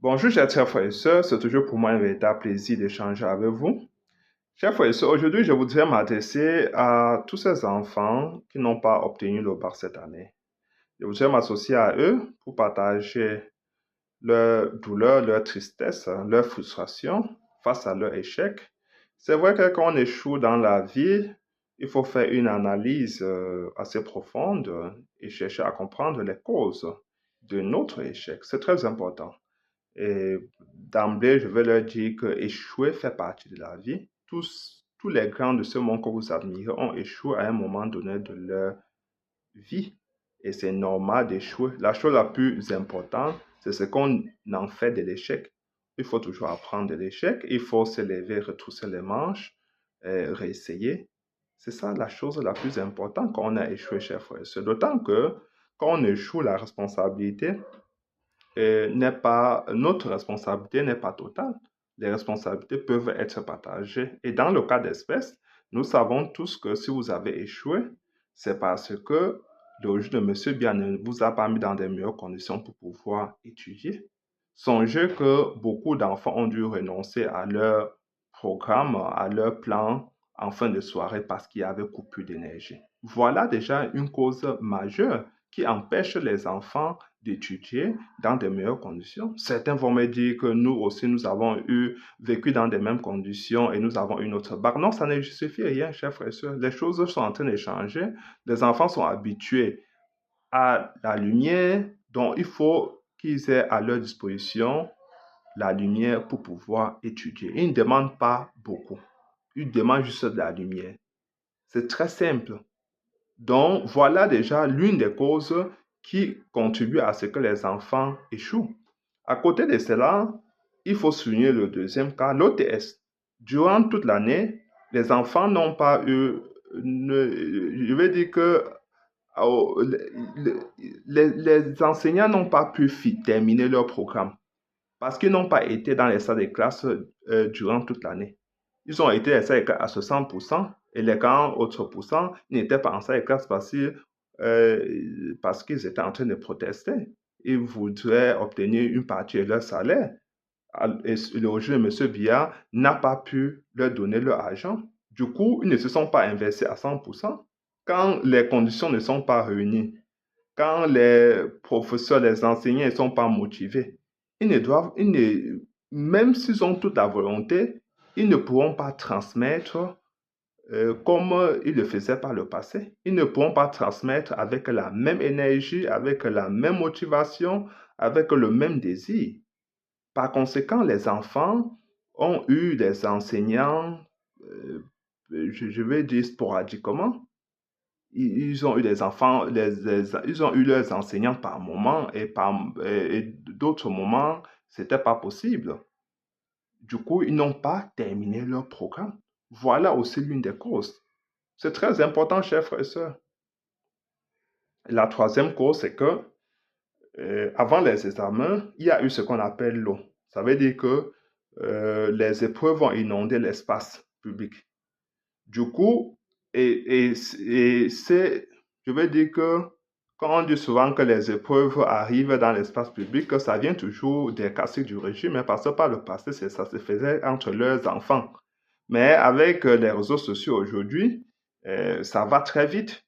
Bonjour, chers frères et sœurs, c'est toujours pour moi un véritable plaisir d'échanger avec vous. Chers frères et sœurs, aujourd'hui, je voudrais m'adresser à tous ces enfants qui n'ont pas obtenu le bac cette année. Je voudrais m'associer à eux pour partager leur douleur, leur tristesse, leur frustration face à leur échec. C'est vrai que quand on échoue dans la vie, il faut faire une analyse assez profonde et chercher à comprendre les causes de notre échec. C'est très important. Et d'emblée, je vais leur dire que échouer fait partie de la vie. Tous les grands de ce monde que vous admirez ont échoué à un moment donné de leur vie. Et c'est normal d'échouer. La chose la plus importante, c'est ce qu'on en fait de l'échec. Il faut toujours apprendre de l'échec. Il faut se lever, retrousser les manches, réessayer. C'est ça la chose la plus importante quand on a échoué, chers frères. C'est d'autant que quand on échoue, la responsabilité notre responsabilité n'est pas totale. Les responsabilités peuvent être partagées. Et dans le cas d'espèce, nous savons tous que si vous avez échoué, c'est parce que le juge de Monsieur Bien ne vous a pas mis dans des meilleures conditions pour pouvoir étudier. Songez que beaucoup d'enfants ont dû renoncer à leur programme, à leur plan en fin de soirée parce qu'il y avait coupure d'énergie. Voilà déjà une cause majeure qui empêche les enfants d'étudier dans de meilleures conditions. Certains vont me dire que nous aussi, nous avons vécu dans des mêmes conditions et nous avons une autre bac. Non, ça ne justifie rien, chers frères et sœurs. Les choses sont en train de changer. Les enfants sont habitués à la lumière, donc il faut qu'ils aient à leur disposition la lumière pour pouvoir étudier. Ils ne demandent pas beaucoup. Ils demandent juste de la lumière. C'est très simple. Donc, voilà déjà l'une des causes qui contribue à ce que les enfants échouent. À côté de cela, il faut souligner le deuxième cas, l'OTS. Durant toute l'année, les enfants n'ont pas eu, je vais dire que oh, les enseignants n'ont pas pu terminer leur programme parce qu'ils n'ont pas été dans les salles de classe durant toute l'année. Ils ont été dans les salles de classe à 60% et les 40 autres pourcents n'étaient pas en salle de classe parce qu'ils étaient en train de protester. Ils voudraient obtenir une partie de leur salaire. Et le juge de M. Biya n'a pas pu leur donner leur argent. Du coup, ils ne se sont pas investis à 100%. Quand les conditions ne sont pas réunies, quand les professeurs, les enseignants ne sont pas motivés, même s'ils ont toute la volonté, ils ne pourront pas transmettre comme ils le faisaient par le passé. Ils ne pourront pas transmettre avec la même énergie, avec la même motivation, avec le même désir. Par conséquent, les enfants ont eu des enseignants, je vais dire sporadiquement. Ils ont eu des enfants, ils ont eu leurs enseignants par moment et d'autres moments, c'était pas possible. Du coup, ils n'ont pas terminé leur programme. Voilà aussi l'une des causes. C'est très important, chers frères et sœurs. La troisième cause, c'est que avant les examens, il y a eu ce qu'on appelle l'eau. Ça veut dire que les épreuves vont inonder l'espace public. Du coup, je veux dire que quand on dit souvent que les épreuves arrivent dans l'espace public, que ça vient toujours des classiques du régime, mais parce que par le passé, ça se faisait entre leurs enfants. Mais avec les réseaux sociaux aujourd'hui, ça va très vite.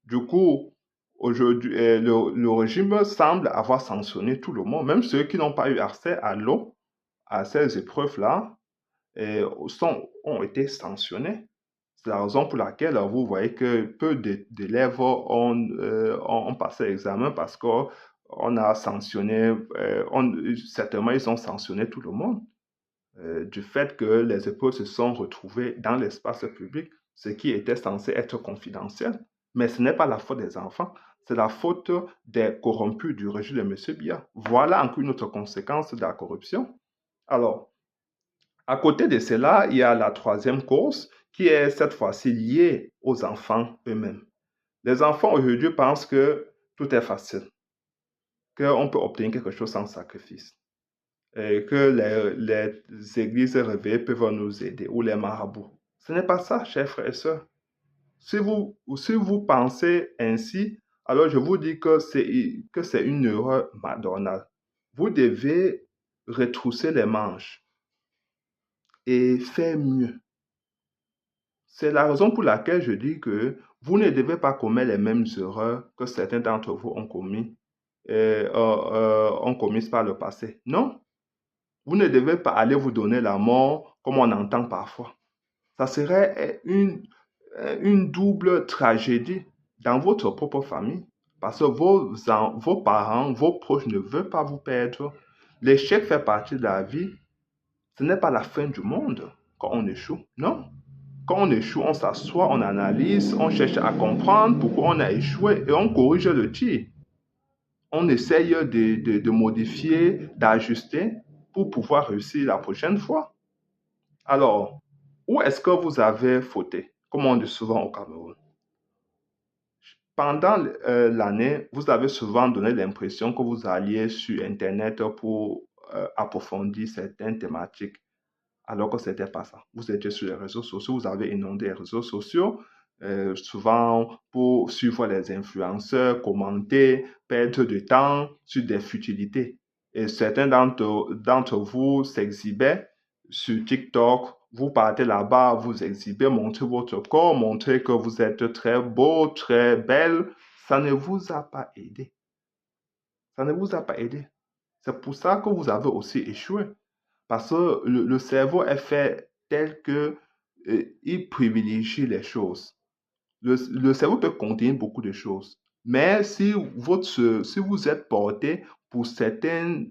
Du coup, aujourd'hui, le régime semble avoir sanctionné tout le monde, même ceux qui n'ont pas eu accès à l'eau, à ces épreuves-là, ont été sanctionnés. C'est la raison pour laquelle vous voyez que peu d'élèves ont passé l'examen parce qu'on a sanctionné, certainement ils ont sanctionné tout le monde du fait que les épreuves se sont retrouvées dans l'espace public, ce qui était censé être confidentiel. Mais ce n'est pas la faute des enfants, c'est la faute des corrompus du régime de M. Biya. Voilà encore une autre conséquence de la corruption. Alors, à côté de cela, il y a la troisième cause qui est cette fois-ci liée aux enfants eux-mêmes. Les enfants aujourd'hui pensent que tout est facile, qu'on peut obtenir quelque chose sans sacrifice, et que les églises réveillées peuvent nous aider ou les marabouts. Ce n'est pas ça, chers frères et sœurs. Si vous pensez ainsi, alors je vous dis que c'est une erreur madornale. Vous devez retrousser les manches et faire mieux. C'est la raison pour laquelle je dis que vous ne devez pas commettre les mêmes erreurs que certains d'entre vous ont commises par le passé. Non, vous ne devez pas aller vous donner la mort comme on entend parfois. Ça serait une double tragédie dans votre propre famille parce que vos parents, vos proches ne veulent pas vous perdre. L'échec fait partie de la vie. Ce n'est pas la fin du monde quand on échoue. Non. Quand on échoue, on s'assoit, on analyse, on cherche à comprendre pourquoi on a échoué et on corrige le tir. On essaye de modifier, d'ajuster pour pouvoir réussir la prochaine fois. Alors, où est-ce que vous avez fauté, comme on dit souvent au Cameroun? Pendant l'année, vous avez souvent donné l'impression que vous alliez sur Internet pour approfondir certaines thématiques, alors que ce n'était pas ça. Vous étiez sur les réseaux sociaux, vous avez inondé les réseaux sociaux, souvent pour suivre les influenceurs, commenter, perdre du temps sur des futilités. Et certains d'entre vous s'exhibaient sur TikTok, vous partez là-bas, vous exhibez, montrez votre corps, montrez que vous êtes très beau, très belle. Ça ne vous a pas aidé. Ça ne vous a pas aidé. C'est pour ça que vous avez aussi échoué. Parce que le cerveau est fait tel que il privilégie les choses. Le cerveau peut contenir beaucoup de choses. Mais si vous êtes porté pour certaines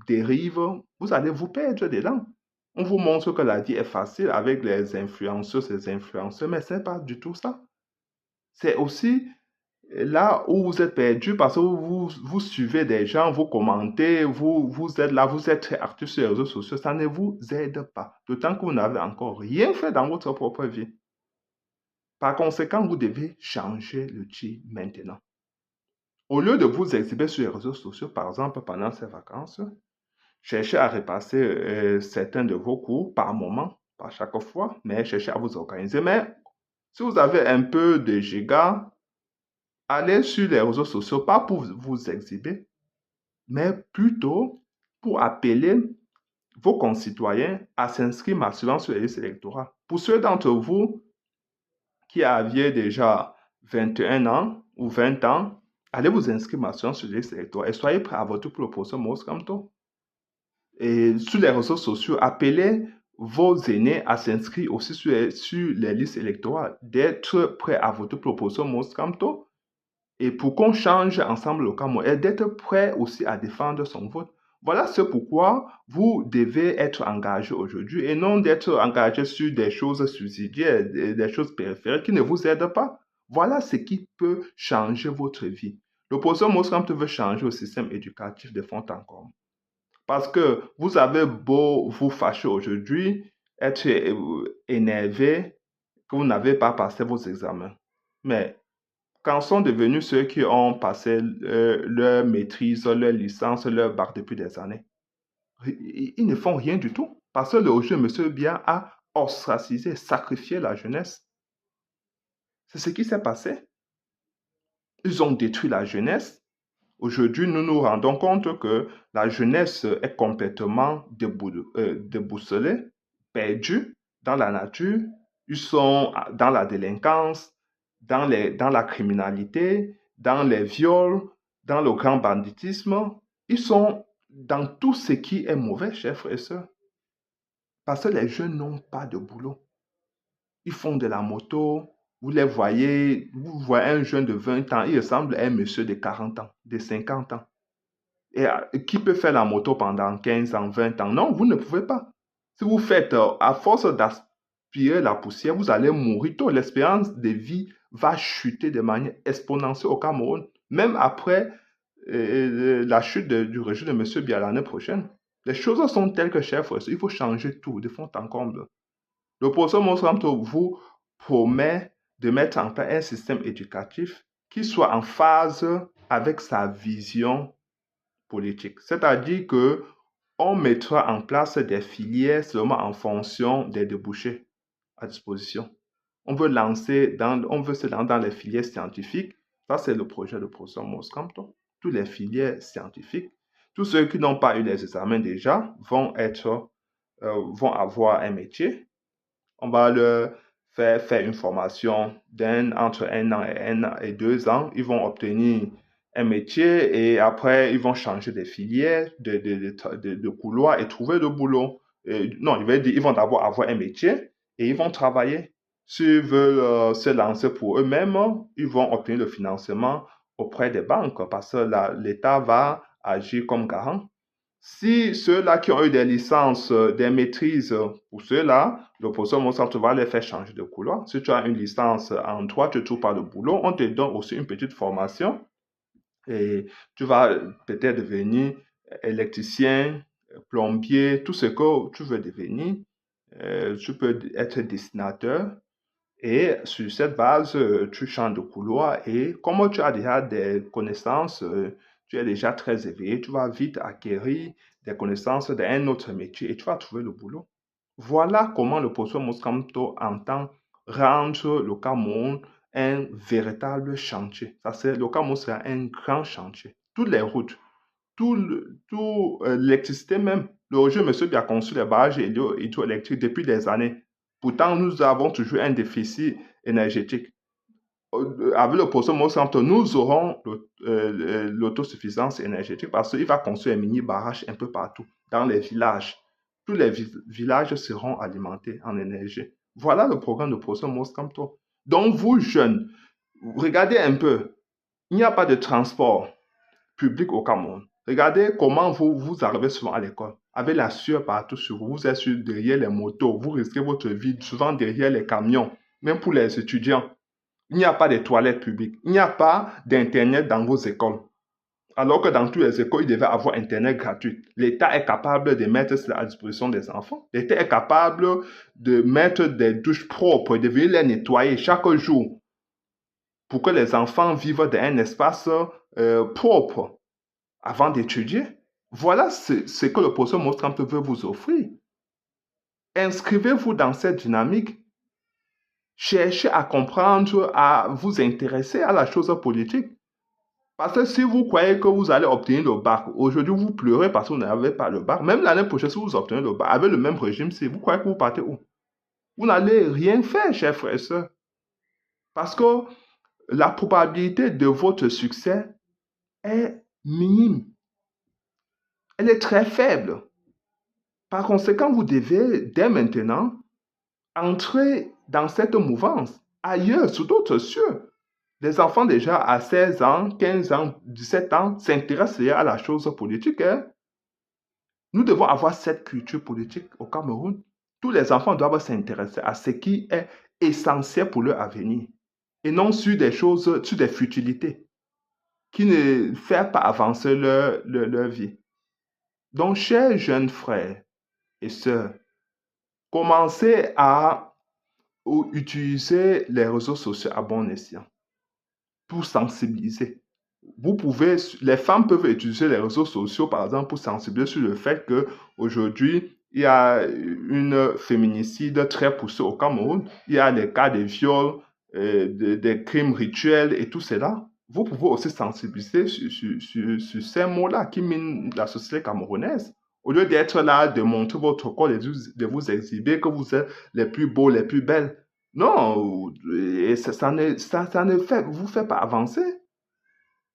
dérives, vous allez vous perdre dedans. On vous montre que la vie est facile avec les influenceurs, mais ce n'est pas du tout ça. C'est aussi là où vous êtes perdu parce que vous suivez des gens, vous commentez, vous êtes là, vous êtes très actif sur les réseaux sociaux, ça ne vous aide pas. D'autant que vous n'avez encore rien fait dans votre propre vie. Par conséquent, vous devez changer le tir maintenant. Au lieu de vous exhiber sur les réseaux sociaux, par exemple pendant ces vacances, cherchez à repasser certains de vos cours par moment, par chaque fois, mais cherchez à vous organiser. Mais si vous avez un peu de giga, allez sur les réseaux sociaux, pas pour vous exhiber, mais plutôt pour appeler vos concitoyens à s'inscrire massivement sur les listes électorales. Pour ceux d'entre vous qui aviez déjà 21 ans ou 20 ans, allez vous inscrire massivement sur les listes électorales et soyez prêts à voter pour l'opposition Maurice Kamto. Et sur les réseaux sociaux, appelez vos aînés à s'inscrire aussi sur les listes électorales, d'être prêts à voter pour l'opposition Maurice Kamto. Et pour qu'on change ensemble le Cameroun et d'être prêt aussi à défendre son vote. Voilà ce pourquoi vous devez être engagé aujourd'hui et non d'être engagé sur des choses subsidiaires, des choses périphériques qui ne vous aident pas. Voilà ce qui peut changer votre vie. L'opposition Moscamte veut changer le système éducatif de fond en comble. Parce que vous avez beau vous fâcher aujourd'hui, être énervé, que vous n'avez pas passé vos examens. Mais quand sont devenus ceux qui ont passé leur maîtrise, leur licence, leur bac depuis des années? Ils ne font rien du tout. Parce que le régime de M. Biya a ostracisé, sacrifié la jeunesse. C'est ce qui s'est passé. Ils ont détruit la jeunesse. Aujourd'hui, nous nous rendons compte que la jeunesse est complètement déboussolée, perdue dans la nature. Ils sont dans la délinquance, dans la criminalité, dans les viols, dans le grand banditisme. Ils sont dans tout ce qui est mauvais, chers frères et sœurs. Parce que les jeunes n'ont pas de boulot. Ils font de la moto. Vous voyez un jeune de 20 ans, il ressemble à un monsieur de 40 ans, de 50 ans. Et qui peut faire la moto pendant 15 ans, 20 ans? Non, vous ne pouvez pas. Si vous faites, à force d'aspirer la poussière, vous allez mourir tôt. L'espérance de vie va chuter de manière exponentielle au Cameroun, même après la chute du régime de M. Biya l'année prochaine. Les choses sont telles que, chers frères, il faut changer tout de fond en comble. Le professeur Mosramto vous promet de mettre en place un système éducatif qui soit en phase avec sa vision politique. C'est-à-dire que on mettra en place des filières seulement en fonction des débouchés à disposition. On veut se lancer dans les filières scientifiques. Ça, c'est le projet de professeur Moskamto. Toutes les filières scientifiques. Tous ceux qui n'ont pas eu les examens déjà vont avoir un métier. On va leur faire une formation entre 1 an et 2 ans. Ils vont obtenir un métier et après, ils vont changer de filière, de couloir et trouver le boulot. Non, je vais dire, ils vont d'abord avoir un métier et ils vont travailler. S'ils veulent se lancer pour eux-mêmes, ils vont obtenir le financement auprès des banques parce que l'État va agir comme garant. Si ceux-là qui ont eu des licences, des maîtrises, pour ceux-là, le professeur Mozart va les faire changer de couloir. Si tu as une licence en droit, tu ne trouves pas de boulot, on te donne aussi une petite formation et tu vas peut-être devenir électricien, plombier, tout ce que tu veux devenir. Tu peux être dessinateur et sur cette base, tu changes de couloir et comme tu as déjà des connaissances, tu es déjà très éveillé, tu vas vite acquérir des connaissances d'un autre métier et tu vas trouver le boulot. Voilà comment le professeur Moscato entend rendre le Cameroun un véritable chantier. Ça, c'est, le Cameroun sera un grand chantier. Toutes les routes, tout l'électricité même. Le Roger Monsieur qui a conçu les barrages hydroélectriques depuis des années. Pourtant, nous avons toujours un déficit énergétique. Avec le professeur Monsanto, nous aurons l'autosuffisance énergétique parce qu'il va construire un mini barrage un peu partout, dans les villages. Tous les villages seront alimentés en énergie. Voilà le programme de professeur Monsanto. Donc, vous jeunes, regardez un peu. Il n'y a pas de transport public au Cameroun. Regardez comment vous arrivez souvent à l'école. Avec la sueur partout sur vous, vous êtes derrière les motos, vous risquez votre vie souvent derrière les camions, même pour les étudiants. Il n'y a pas de toilettes publiques, il n'y a pas d'Internet dans vos écoles. Alors que dans toutes les écoles, il devait avoir Internet gratuit. L'État est capable de mettre cela à disposition des enfants. L'État est capable de mettre des douches propres, de venir les nettoyer chaque jour pour que les enfants vivent dans un espace propre avant d'étudier. Voilà ce que le professeur Mostramp veut vous offrir. Inscrivez-vous dans cette dynamique. Cherchez à comprendre, à vous intéresser à la chose politique. Parce que si vous croyez que vous allez obtenir le bac, aujourd'hui vous pleurez parce que vous n'avez pas le bac. Même l'année prochaine, si vous obtenez le bac, avec le même régime, si vous croyez que vous partez où? Vous n'allez rien faire, chers frères et sœurs. Parce que la probabilité de votre succès est minime. Elle est très faible. Par conséquent, vous devez, dès maintenant, entrer dans cette mouvance ailleurs, sous d'autres cieux. Les enfants déjà à 16 ans, 15 ans, 17 ans s'intéressent à la chose politique. Hein? Nous devons avoir cette culture politique au Cameroun. Tous les enfants doivent s'intéresser à ce qui est essentiel pour leur avenir et non sur des choses, sur des futilités qui ne font pas avancer leur vie. Donc, chers jeunes frères et sœurs, commencez à utiliser les réseaux sociaux à bon escient pour sensibiliser. Les femmes peuvent utiliser les réseaux sociaux, par exemple, pour sensibiliser sur le fait qu'aujourd'hui, il y a une féminicide très poussée au Cameroun. Il y a des cas de viol, des crimes rituels et tout cela. Vous pouvez aussi sensibiliser sur ces mots-là qui minent la société camerounaise. Au lieu d'être là, de montrer votre corps, de vous exhiber que vous êtes les plus beaux, les plus belles. Non, et ça ne vous fait pas avancer.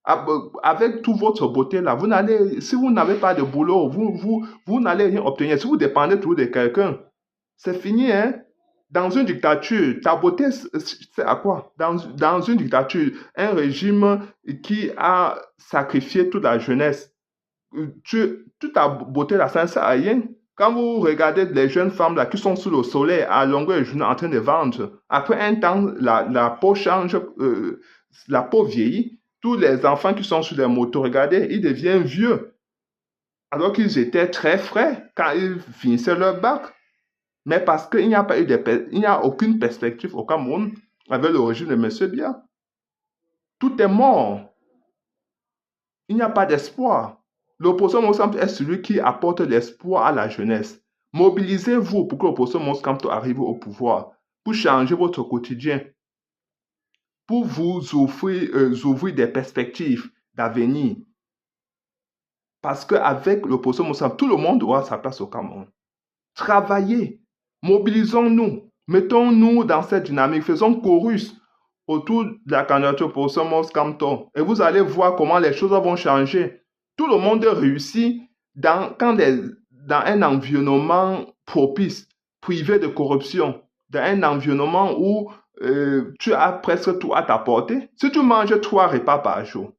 Avec toute votre beauté là, si vous n'avez pas de boulot, vous n'allez rien obtenir. Si vous dépendez toujours de quelqu'un, c'est fini, hein? Dans une dictature, ta beauté, c'est à quoi? Dans une dictature, un régime qui a sacrifié toute la jeunesse, toute ta beauté là, ça ne sert à rien. Quand vous regardez les jeunes femmes là qui sont sous le soleil à longueur de journée en train de vendre, après un temps, la peau change, la peau vieillit. Tous les enfants qui sont sur les motos, regardez, ils deviennent vieux. Alors qu'ils étaient très frais quand ils finissaient leur bac. Mais parce qu'il n'y a pas eu il n'y a aucune perspective au Cameroun avec le régime de M. Biya. Tout est mort. Il n'y a pas d'espoir. L'opposition Monskamto est celui qui apporte l'espoir à la jeunesse. Mobilisez-vous pour que l'opposition Monskamto arrive au pouvoir, pour changer votre quotidien, pour vous ouvrir des perspectives d'avenir. Parce qu'avec le professeur Moussa, tout le monde aura sa place au Cameroun. Travaillez, mobilisons-nous, mettons-nous dans cette dynamique, faisons chorus autour de la candidature pour ce Mos Kamto. Et vous allez voir comment les choses vont changer. Tout le monde réussit dans un environnement propice, privé de corruption, dans un environnement où tu as presque tout à ta portée. Si tu manges 3 repas par jour,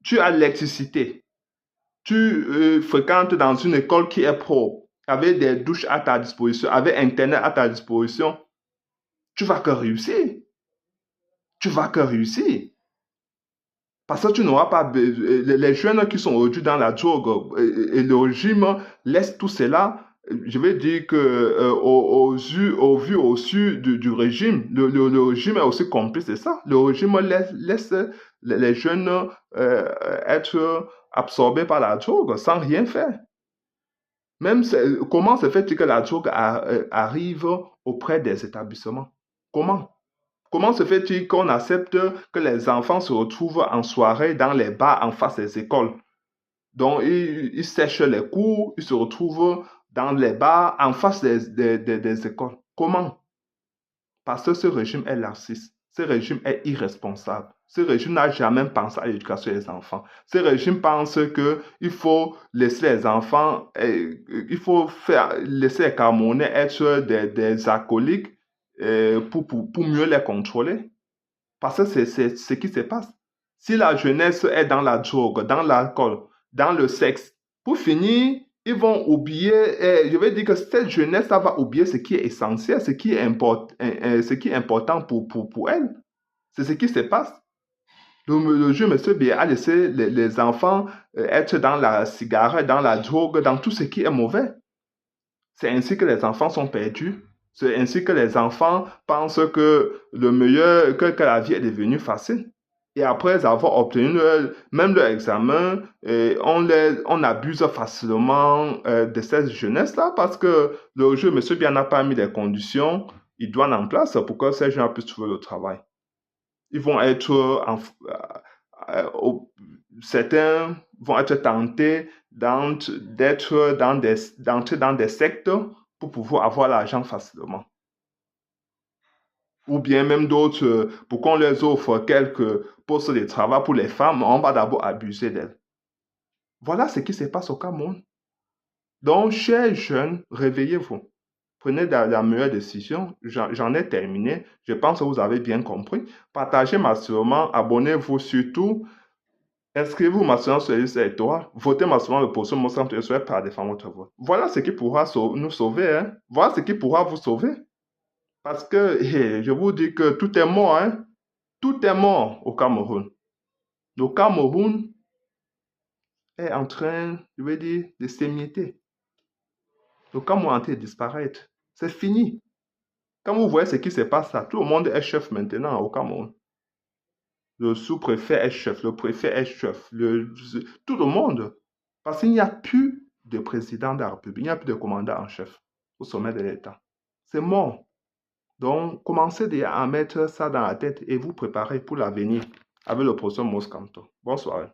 tu as l'électricité, tu fréquentes dans une école qui est propre, avec des douches à ta disposition, avec Internet à ta disposition, tu vas que réussir. Tu vas que réussir. Parce que tu n'auras pas... Les jeunes qui sont aujourd'hui dans la drogue et le régime laisse tout cela. Je vais dire que au vu au su du régime, le régime est aussi complice de ça. Le régime laisse les jeunes être absorbés par la drogue sans rien faire. Même comment se fait-il que la drogue arrive auprès des établissements? Comment? Comment se fait-il qu'on accepte que les enfants se retrouvent en soirée dans les bars en face des écoles? Donc, ils sèchent les cours, ils se retrouvent dans les bars en face des écoles. Comment? Parce que ce régime est laxiste, ce régime est irresponsable. Ce régime n'a jamais pensé à l'éducation des enfants. Ce régime pense qu'il faut laisser les enfants, il faut laisser les Camerounais être des alcooliques pour mieux les contrôler. Parce que c'est ce qui se passe. Si la jeunesse est dans la drogue, dans l'alcool, dans le sexe, pour finir, ils vont oublier, je vais dire que cette jeunesse va oublier ce qui est essentiel, ce qui est important pour elle. C'est ce qui se passe. Le jeu, monsieur Biya, a laissé les enfants être dans la cigarette, dans la drogue, dans tout ce qui est mauvais. C'est ainsi que les enfants sont perdus. C'est ainsi que les enfants pensent que que la vie est devenue facile. Et après avoir obtenu même leur examen, on abuse facilement de cette jeunesse-là parce que le jeu, monsieur Bien n'a pas mis les conditions idoines en place pour que ces gens puissent trouver le travail. Ils vont être, certains vont être tentés d'entrer dans des sectes pour pouvoir avoir l'argent facilement. Ou bien même d'autres, pour qu'on leur offre quelques postes de travail pour les femmes, on va d'abord abuser d'elles. Voilà ce qui se passe au Cameroun. Donc, chers jeunes, réveillez-vous. Prenez la meilleure décision. J'en ai terminé. Je pense que vous avez bien compris. Partagez massivement. Abonnez-vous surtout. Inscrivez-vous massivement sur les listes électorales. Votez massivement le poste Mos Kamto et soyez prêts à défendre votre vote. Voilà ce qui pourra nous sauver. Hein. Voilà ce qui pourra vous sauver. Parce que je vous dis que tout est mort. Hein. Tout est mort au Cameroun. Le Cameroun est en train, je vais dire, de s'émietter. Le Cameroun est en train de disparaître. C'est fini. Quand vous voyez ce qui se passe là, tout le monde est chef maintenant au Cameroun. Le sous-préfet est chef, le préfet est chef, tout le monde. Parce qu'il n'y a plus de président de la République, il n'y a plus de commandant en chef au sommet de l'État. C'est mort. Donc, commencez déjà à mettre ça dans la tête et vous préparez pour l'avenir avec le professeur Mos Kamto. Bonsoir.